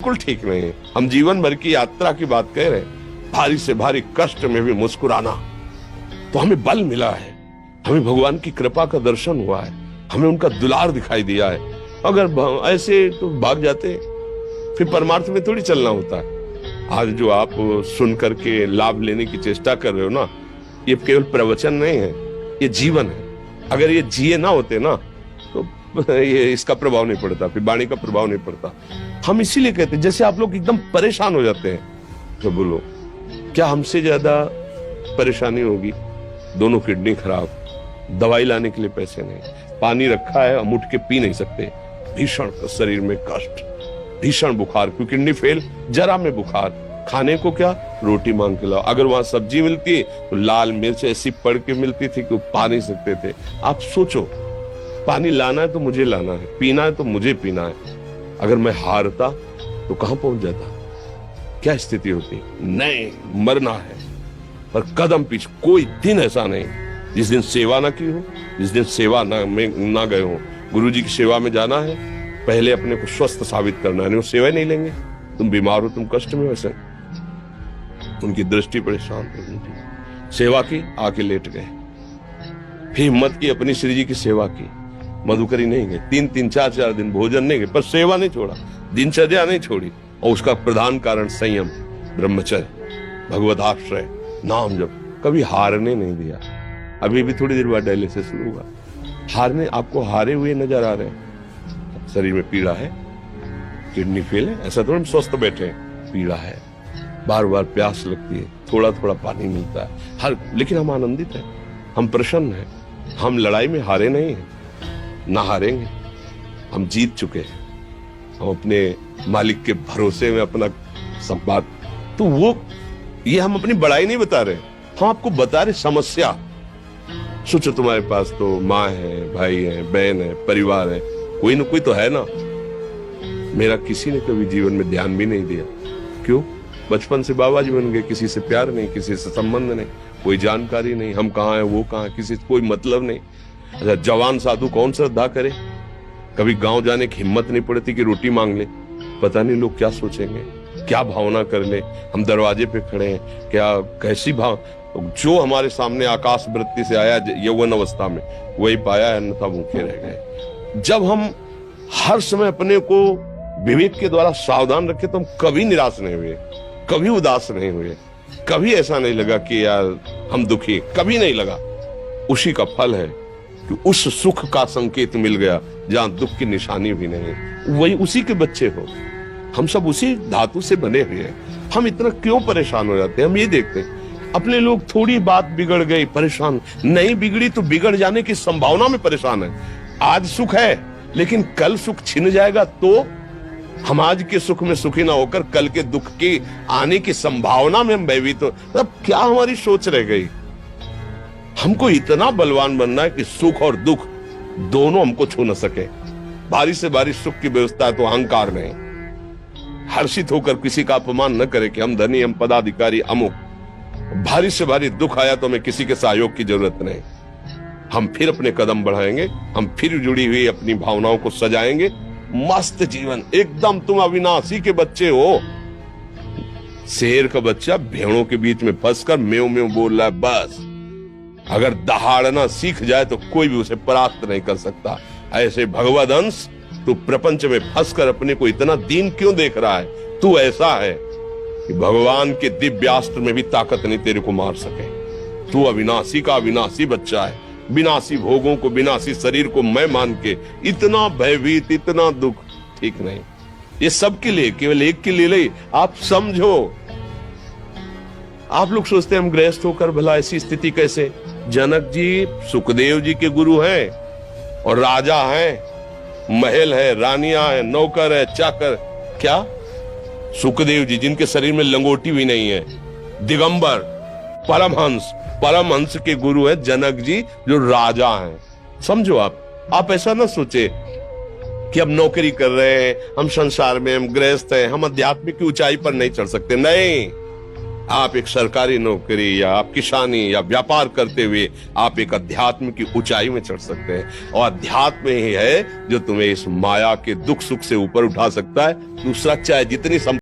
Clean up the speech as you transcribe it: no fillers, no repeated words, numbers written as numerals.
बिल्कुल ठीक नहीं है। हम जीवन भर की यात्रा की बात कह रहे हैं, भारी से भारी कष्ट में भी मुस्कुराना, तो हमें बल मिला है, हमें भगवान की कृपा का दर्शन हुआ है, हमें उनका दुलार दिखाई दिया है। अगर ऐसे तो भाग जाते, फिर परमार्थ में थोड़ी चलना होता है। आज जो आप सुन करके लाभ लेने की चेष्टा कर रहे हो ना, ये केवल प्रवचन नहीं है, ये जीवन है। अगर ये जिए ना होते ना तो ये इसका प्रभाव नहीं पड़ता, फिर वाणी का प्रभाव नहीं पड़ता। हम इसीलिए कहते हैं, जैसे आप लोग एकदम परेशान हो जाते हैं, तो बोलो क्या हमसे ज्यादा परेशानी होगी? दोनों किडनी खराब, दवाई लाने के लिए पैसे नहीं, पानी रखा है हम उठ के पी नहीं सकते, भीषण शरीर में कष्ट, भीषण बुखार, क्योंकि किडनी फेल, जरा में बुखार, खाने को क्या, रोटी मांग के लाओ। अगर वहां सब्जी मिलती है तो लाल मिर्च ऐसी पड़ के मिलती थी कि वो पा नहीं सकते थे। आप सोचो, पानी लाना है तो मुझे लाना है, पीना है तो मुझे पीना है। अगर मैं हारता तो कहां पहुंच जाता, क्या स्थिति होती? नहीं, मरना है, पर कदम पीछे। कोई दिन ऐसा नहीं जिस दिन सेवा ना की हो, जिस दिन सेवा ना गए हो। गुरु जी की सेवा में जाना है, पहले अपने को स्वस्थ साबित करना है, नहीं वो सेवा नहीं लेंगे। तुम बीमार हो, तुम कष्ट में, वैसे उनकी दृष्टि परेशान हो, सेवा की, आके लेट गए। फिर हिम्मत की, अपनी श्री जी की सेवा की, मधुकरी नहीं गए, 3-3, 4-4 दिन भोजन नहीं गए, पर सेवा नहीं छोड़ा, दिनचर्या नहीं छोड़ी। और उसका प्रधान कारण संयम, ब्रह्मचर्य, भगवदाश्रय, नाम जप, कभी हारने नहीं दिया। अभी भी थोड़ी देर बाद डायलिसिस शुरू हुआ, हारने, आपको हारे हुए नजर आ रहे हैं। शरीर में पीड़ा है, किडनी फेल है, ऐसा थोड़ा स्वस्थ बैठे हैं, पीड़ा है, बार बार प्यास लगती है, थोड़ा थोड़ा पानी मिलता है, लेकिन हम आनंदित हैं, हम प्रसन्न हैं, हम लड़ाई में हारे नहीं हैं, ना हारेंगे, हम जीत चुके हैं, हम अपने मालिक के भरोसे में अपना संपाद। तो वो, ये हम अपनी बड़ाई नहीं बता रहे, हम आपको बता रहे समस्या। सोचो तुम्हारे पास तो माँ है, भाई है, बहन है, परिवार है, कोई ना कोई तो है ना। मेरा किसी ने कभी जीवन में ध्यान भी नहीं दिया, क्यों? बचपन से बाबा जी बन गए, किसी से प्यार नहीं, किसी से संबंध नहीं, कोई जानकारी नहीं, हम कहाँ हैं, वो कहाँ है, किसी से कोई मतलब नहीं। अच्छा, जवान साधु कौन श्रद्धा करे? कभी गांव जाने की हिम्मत नहीं पड़ती कि रोटी मांग ले, पता नहीं लोग क्या सोचेंगे, क्या भावना कर ले। हम दरवाजे पे खड़े हैं, क्या कैसी भाव, जो हमारे सामने आकाश वृत्ति से आया यौवन अवस्था में, वही पाया, अन्यथा भूखे रह गए। जब हम हर समय अपने को विवेक के द्वारा सावधान रखे तो हम कभी निराश नहीं हुए, कभी उदास नहीं हुए, कभी ऐसा नहीं लगा कि यार हम दुखी, कभी नहीं लगा। उसी का फल है कि उस सुख का संकेत मिल गया जहां दुख की निशानी भी नहीं, वही उसी के बच्चे हो। हम सब उसी धातु से बने हुए हैं। हम इतना क्यों परेशान हो जाते हैं? हम ये देखते हैं अपने लोग, थोड़ी बात बिगड़ गई परेशान, नहीं बिगड़ी तो बिगड़ जाने की संभावना में परेशान है। आज सुख है लेकिन कल सुख छिन जाएगा, तो हम आज के सुख में सुखी ना होकर कल के दुख की आने की संभावना में हम भयभीत हो। तब क्या हमारी सोच रह गई? हमको इतना बलवान बनना है कि सुख और दुख दोनों हमको छू न सके। भारी से भारी सुख की व्यवस्था है तो अहंकार नहीं, हर्षित होकर किसी का अपमान न करे कि हम धनी, हम पदाधिकारी, अमुक। भारी से भारी दुख आया तो हमें किसी के सहयोग की जरूरत नहीं, हम फिर अपने कदम बढ़ाएंगे, हम फिर जुड़ी हुई अपनी भावनाओं को सजाएंगे। मस्त जीवन एकदम। तुम अविनाशी के बच्चे हो। शेर का बच्चा भेड़ों के बीच में फंसकर म्यों म्यों बोल रहा है, बस अगर दहाड़ना सीख जाए तो कोई भी उसे परास्त नहीं कर सकता। ऐसे भगवद अंश, तू प्रपंच में फंसकर अपने को इतना दीन क्यों देख रहा है? तू ऐसा है कि भगवान के दिव्यास्त्र में भी ताकत नहीं तेरे को मार सके। तू अविनाशी का अविनाशी बच्चा है, विनाशी भोगों को, विनाशी शरीर को मैं मान के इतना भयभीत, इतना दुख, ठीक नहीं। ये सबके लिए, केवल एक के लिए नहीं। आप समझो, आप लोग सोचते हैं हम गृहस्थ होकर भला ऐसी स्थिति कैसे? जनक जी सुखदेव जी के गुरु हैं और राजा हैं, महल है, रानियां हैं, नौकर है, चाकर। क्या सुखदेव जी जिनके शरीर में लंगोटी भी नहीं है, दिगंबर, परमहंस, परमहंस के गुरु है जनक जी जो राजा हैं। समझो आप ऐसा ना सोचे कि हम नौकरी कर रहे हैं, हम संसार में, हम गृहस्थ हैं, हम आध्यात्मिक की ऊंचाई पर नहीं चढ़ सकते। नहीं, आप एक सरकारी नौकरी या आप किसानी या व्यापार करते हुए आप एक अध्यात्म की ऊंचाई में चढ़ सकते हैं, और अध्यात्म ही है जो तुम्हें इस माया के दुख सुख से ऊपर उठा सकता है। दूसरा, चाहे जितनी